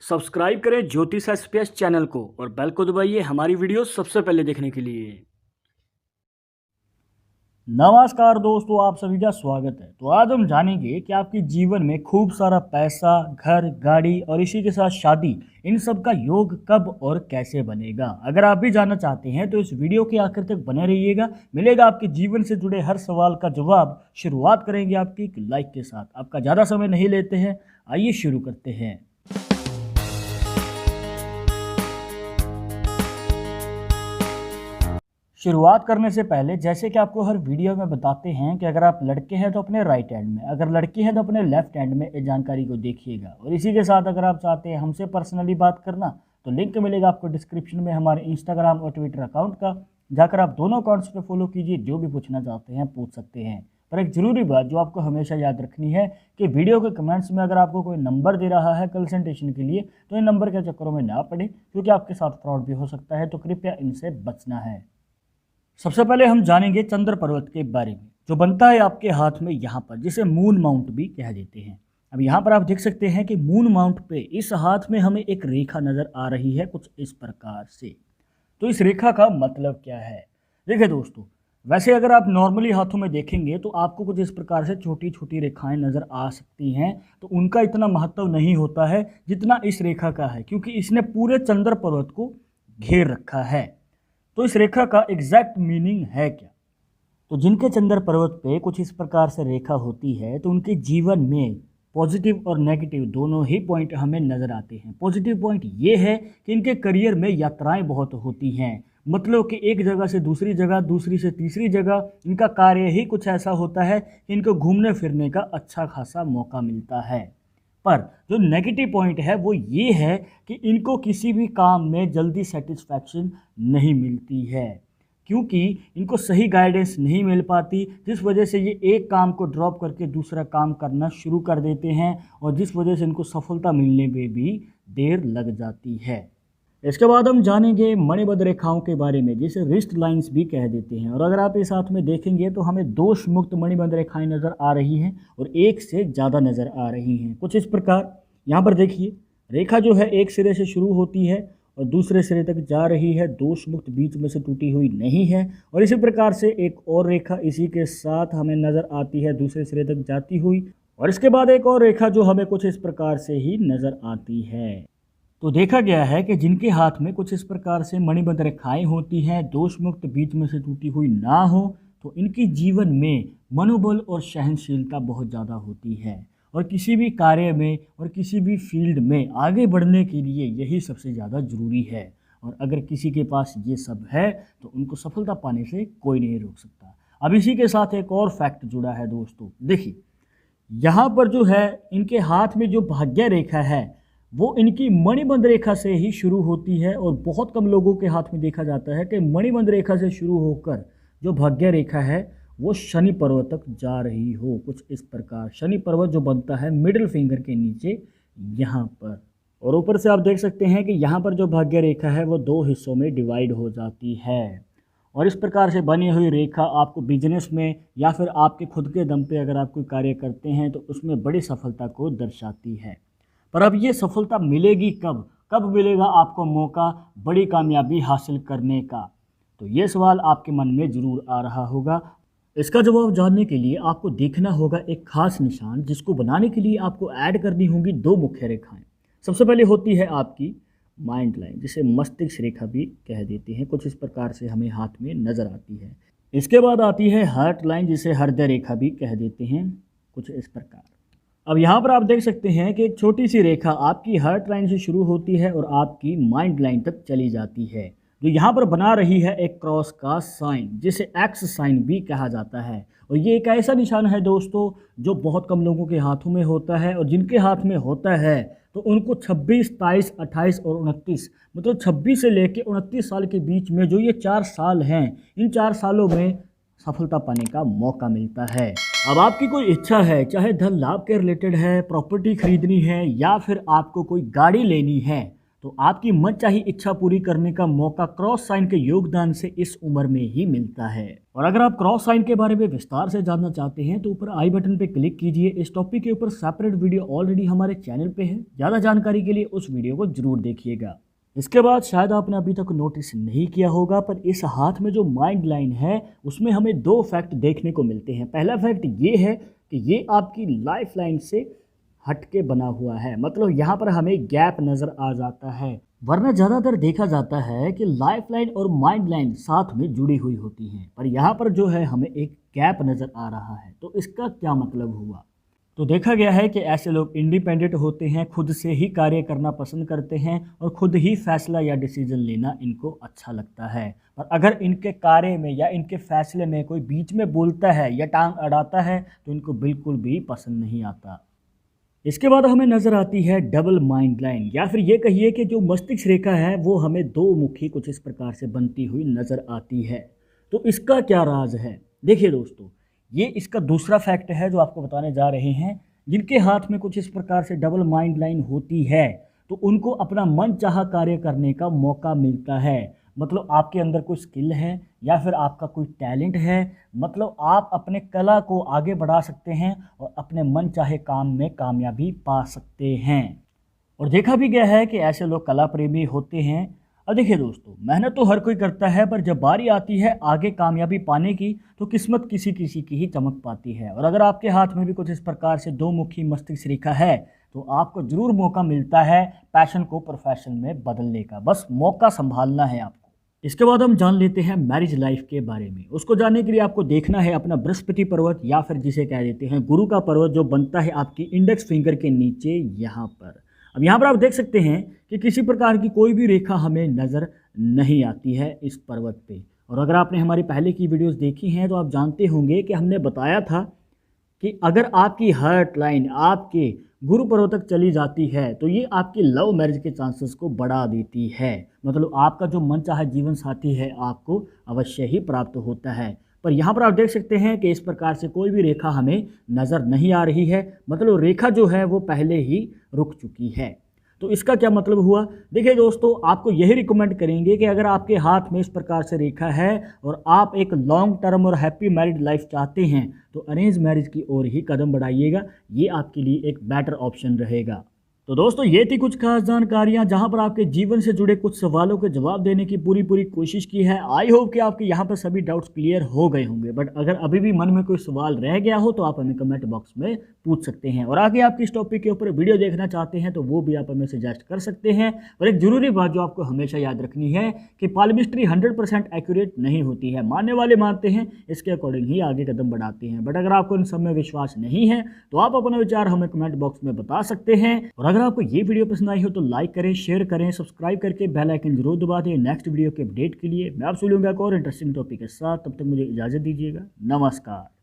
Subscribe करें ज्योतिष SPS channel को और बेल को दबाइए हमारी वीडियो सबसे पहले देखने के लिए। नमस्कार दोस्तों, आप सभी का स्वागत है। तो आज हम जानेंगे कि आपके जीवन में खूब सारा पैसा, घर, गाड़ी और इसी के साथ शादी, इन सब का योग कब और कैसे बनेगा। अगर आप भी जानना चाहते हैं तो इस वीडियो के आखिर तक बने रहिएगा। मिलेगा आपके जीवन से जुड़े हर सवाल का जवाब। शुरुआत करेंगे आपकी एक लाइक के साथ। आपका ज़्यादा समय नहीं लेते हैं, आइए शुरू करते हैं। शुरुआत करने से पहले जैसे कि आपको हर वीडियो में बताते हैं कि अगर आप लड़के हैं तो अपने राइट हैंड में, अगर लड़की हैं तो अपने लेफ्ट हैंड में इस जानकारी को देखिएगा। और इसी के साथ अगर आप चाहते हैं हमसे पर्सनली बात करना तो लिंक मिलेगा आपको डिस्क्रिप्शन में हमारे इंस्टाग्राम और ट्विटर अकाउंट का। जाकर आप दोनों अकाउंट्स पर फॉलो कीजिए, जो भी पूछना चाहते हैं पूछ सकते हैं। पर एक ज़रूरी बात जो आपको हमेशा याद रखनी है कि वीडियो के कमेंट्स में अगर आपको कोई नंबर दे रहा है कंसल्टेशन के लिए तो इन नंबर के चक्करों में ना पड़े, क्योंकि आपके साथ फ्रॉड भी हो सकता है। तो कृपया इनसे बचना है। सबसे पहले हम जानेंगे चंद्र पर्वत के बारे में, जो बनता है आपके हाथ में यहाँ पर, जिसे मून माउंट भी कह देते हैं। अब यहाँ पर आप देख सकते हैं कि मून माउंट पे इस हाथ में हमें एक रेखा नज़र आ रही है कुछ इस प्रकार से। तो इस रेखा का मतलब क्या है? देखिए दोस्तों, वैसे अगर आप नॉर्मली हाथों में देखेंगे तो आपको कुछ इस प्रकार से छोटी छोटी रेखाएं नज़र आ सकती हैं। तो उनका इतना महत्व नहीं होता है जितना इस रेखा का है, क्योंकि इसने पूरे चंद्र पर्वत को घेर रखा है। तो इस रेखा का एग्जैक्ट मीनिंग है क्या? तो जिनके चंद्र पर्वत पे कुछ इस प्रकार से रेखा होती है तो उनके जीवन में पॉजिटिव और नेगेटिव दोनों ही पॉइंट हमें नज़र आते हैं। पॉजिटिव पॉइंट ये है कि इनके करियर में यात्राएं बहुत होती हैं, मतलब कि एक जगह से दूसरी जगह, दूसरी से तीसरी जगह इनका कार्य ही कुछ ऐसा होता है कि इनको घूमने फिरने का अच्छा खासा मौका मिलता है। पर जो नेगेटिव पॉइंट है वो ये है कि इनको किसी भी काम में जल्दी सेटिस्फैक्शन नहीं मिलती है, क्योंकि इनको सही गाइडेंस नहीं मिल पाती, जिस वजह से ये एक काम को ड्रॉप करके दूसरा काम करना शुरू कर देते हैं और जिस वजह से इनको सफलता मिलने में भी देर लग जाती है। इसके बाद हम जानेंगे मणिबद्ध रेखाओं के बारे में, जिसे रिस्ट लाइंस भी कह देते हैं। और अगर आप इस साथ में देखेंगे तो हमें दोष मुक्त मणिबद्ध रेखाएं नज़र आ रही हैं और एक से ज़्यादा नज़र आ रही हैं कुछ इस प्रकार। यहाँ पर देखिए, रेखा जो है एक सिरे से शुरू होती है और दूसरे सिरे तक जा रही है, दोष मुक्त बीच में से टूटी हुई नहीं है। और इसी प्रकार से एक और रेखा इसी के साथ हमें नज़र आती है, दूसरे सिरे तक जाती हुई। और इसके बाद एक और रेखा जो हमें कुछ इस प्रकार से ही नज़र आती है। तो देखा गया है कि जिनके हाथ में कुछ इस प्रकार से मणिबद्ध रेखाएं होती हैं, दोष मुक्त बीच में से टूटी हुई ना हो, तो इनके जीवन में मनोबल और सहनशीलता बहुत ज़्यादा होती है और किसी भी कार्य में और किसी भी फील्ड में आगे बढ़ने के लिए यही सबसे ज़्यादा ज़रूरी है। और अगर किसी के पास ये सब है तो उनको सफलता पाने से कोई नहीं रोक सकता। अब इसी के साथ एक और फैक्ट जुड़ा है दोस्तों। देखिए, यहाँ पर जो है इनके हाथ में जो भाग्य रेखा है वो इनकी मणिबद्ध रेखा से ही शुरू होती है। और बहुत कम लोगों के हाथ में देखा जाता है कि मणिबद्ध रेखा से शुरू होकर जो भाग्य रेखा है वो शनि पर्वत तक जा रही हो कुछ इस प्रकार। शनि पर्वत जो बनता है मिडिल फिंगर के नीचे यहाँ पर, और ऊपर से आप देख सकते हैं कि यहाँ पर जो भाग्य रेखा है वो दो हिस्सों में डिवाइड हो जाती है। और इस प्रकार से बनी हुई रेखा आपको बिजनेस में या फिर आपके खुद के दम पे अगर आप कोई कार्य करते हैं तो उसमें बड़ी सफलता को दर्शाती है। पर अब ये सफलता मिलेगी कब? कब मिलेगा आपको मौका बड़ी कामयाबी हासिल करने का? तो ये सवाल आपके मन में ज़रूर आ रहा होगा। इसका जवाब जानने के लिए आपको देखना होगा एक खास निशान, जिसको बनाने के लिए आपको ऐड करनी होगी दो मुख्य रेखाएं। सबसे पहले होती है आपकी माइंड लाइन, जिसे मस्तिष्क रेखा भी कह देते हैं, कुछ इस प्रकार से हमें हाथ में नज़र आती है। इसके बाद आती है हार्ट लाइन, जिसे हृदय रेखा भी कह देते हैं, कुछ इस प्रकार। अब यहाँ पर आप देख सकते हैं कि एक छोटी सी रेखा आपकी हार्ट लाइन से शुरू होती है और आपकी माइंड लाइन तक चली जाती है, जो यहाँ पर बना रही है एक क्रॉस का साइन, जिसे एक्स साइन भी कहा जाता है। और ये एक ऐसा निशान है दोस्तों जो बहुत कम लोगों के हाथों में होता है, और जिनके हाथ में होता है तो उनको 26, 23, 28 और 29, मतलब 26 से लेकर 29 साल के बीच में जो ये 4 साल हैं, इन 4 सालों में सफलता पाने का मौका मिलता है। अब आपकी कोई इच्छा है, चाहे धन लाभ के रिलेटेड है, प्रॉपर्टी खरीदनी है या फिर आपको कोई गाड़ी लेनी है, तो आपकी मनचाही इच्छा पूरी करने का मौका क्रॉस साइन के योगदान से इस उम्र में ही मिलता है। और अगर आप क्रॉस साइन के बारे में विस्तार से जानना चाहते हैं तो ऊपर आई बटन पे क्लिक कीजिए। इस टॉपिक के ऊपर सेपरेट वीडियो ऑलरेडी हमारे चैनल पे है, ज़्यादा जानकारी के लिए उस वीडियो को जरूर देखिएगा। इसके बाद शायद आपने अभी तक नोटिस नहीं किया होगा, पर इस हाथ में जो माइंड लाइन है उसमें हमें दो फैक्ट देखने को मिलते हैं। पहला फैक्ट ये है कि ये आपकी लाइफ लाइन से हटके बना हुआ है, मतलब यहाँ पर हमें गैप नज़र आ जाता है। वरना ज़्यादातर देखा जाता है कि लाइफ लाइन और माइंड लाइन साथ में जुड़ी हुई होती हैं, पर यहाँ पर जो है हमें एक गैप नज़र आ रहा है। तो इसका क्या मतलब हुआ? तो देखा गया है कि ऐसे लोग इंडिपेंडेंट होते हैं, खुद से ही कार्य करना पसंद करते हैं और खुद ही फैसला या डिसीजन लेना इनको अच्छा लगता है। पर अगर इनके कार्य में या इनके फैसले में कोई बीच में बोलता है या टांग अड़ाता है तो इनको बिल्कुल भी पसंद नहीं आता। इसके बाद हमें नज़र आती है डबल माइंड लाइन, या फिर ये कहिए कि जो मस्तिष्क रेखा है वो हमें दो मुखी कुछ इस प्रकार से बनती हुई नज़र आती है। तो इसका क्या राज है? देखिए दोस्तों, ये इसका दूसरा फैक्ट है जो आपको बताने जा रहे हैं। जिनके हाथ में कुछ इस प्रकार से डबल माइंड लाइन होती है तो उनको अपना मन चाहा कार्य करने का मौका मिलता है। मतलब आपके अंदर कोई स्किल है या फिर आपका कोई टैलेंट है, मतलब आप अपने कला को आगे बढ़ा सकते हैं और अपने मन चाहे काम में कामयाबी पा सकते हैं। और देखा भी गया है कि ऐसे लोग कला प्रेमी होते हैं। अब देखिए दोस्तों, मेहनत तो हर कोई करता है, पर जब बारी आती है आगे कामयाबी पाने की तो किस्मत किसी किसी की ही चमक पाती है। और अगर आपके हाथ में भी कुछ इस प्रकार से दो मुखी मस्तिष्क रेखा है तो आपको ज़रूर मौका मिलता है पैशन को प्रोफेशन में बदलने का, बस मौका संभालना है आपको। इसके बाद हम जान लेते हैं मैरिज लाइफ के बारे में। उसको जानने के लिए आपको देखना है अपना बृहस्पति पर्वत, या फिर जिसे कह देते हैं गुरु का पर्वत, जो बनता है आपकी इंडेक्स फिंगर के नीचे यहाँ पर। अब यहाँ पर आप देख सकते हैं कि किसी प्रकार की कोई भी रेखा हमें नज़र नहीं आती है इस पर्वत पे। और अगर आपने हमारी पहले की वीडियोस देखी हैं तो आप जानते होंगे कि हमने बताया था कि अगर आपकी हार्ट लाइन आपके गुरु पर्वत तक चली जाती है तो ये आपकी लव मैरिज के चांसेस को बढ़ा देती है। मतलब आपका जो मनचाहा जीवन साथी है आपको अवश्य ही प्राप्त होता है। पर यहाँ पर आप देख सकते हैं कि इस प्रकार से कोई भी रेखा हमें नज़र नहीं आ रही है, मतलब रेखा जो है वो पहले ही रुक चुकी है। तो इसका क्या मतलब हुआ? देखिए दोस्तों, आपको यही रिकमेंड करेंगे कि अगर आपके हाथ में इस प्रकार से रेखा है और आप एक लॉन्ग टर्म और हैप्पी मैरिड लाइफ चाहते हैं तो अरेंज मैरिज की ओर ही कदम बढ़ाइएगा, ये आपके लिए एक बेटर ऑप्शन रहेगा। तो दोस्तों, ये थी कुछ खास जानकारियां जहां पर आपके जीवन से जुड़े कुछ सवालों के जवाब देने की पूरी कोशिश की है। आई होप कि आपके यहां पर सभी डाउट्स क्लियर हो गए होंगे। बट अगर अभी भी मन में कोई सवाल रह गया हो तो आप हमें कमेंट बॉक्स में पूछ सकते हैं। और आगे आप किस टॉपिक के ऊपर वीडियो देखना चाहते हैं तो वो भी आप हमें सजेस्ट कर सकते हैं। और एक ज़रूरी बात जो आपको हमेशा याद रखनी है कि पालमिस्ट्री 100% एक्यूरेट नहीं होती है। मानने वाले मानते हैं, इसके अकॉर्डिंग ही आगे कदम बढ़ाते हैं। बट अगर आपको इन सब में विश्वास नहीं है तो आप अपना विचार हमें कमेंट बॉक्स में बता सकते हैं। और अगर आपको ये वीडियो पसंद आई हो तो लाइक करें, शेयर करें, सब्सक्राइब करके बेल आइकन जरूर दबा दें नेक्स्ट वीडियो के अपडेट के लिए। मैं आपसे मिलूंगा एक और इंटरेस्टिंग टॉपिक के साथ, तब तक मुझे इजाज़त दीजिएगा। नमस्कार।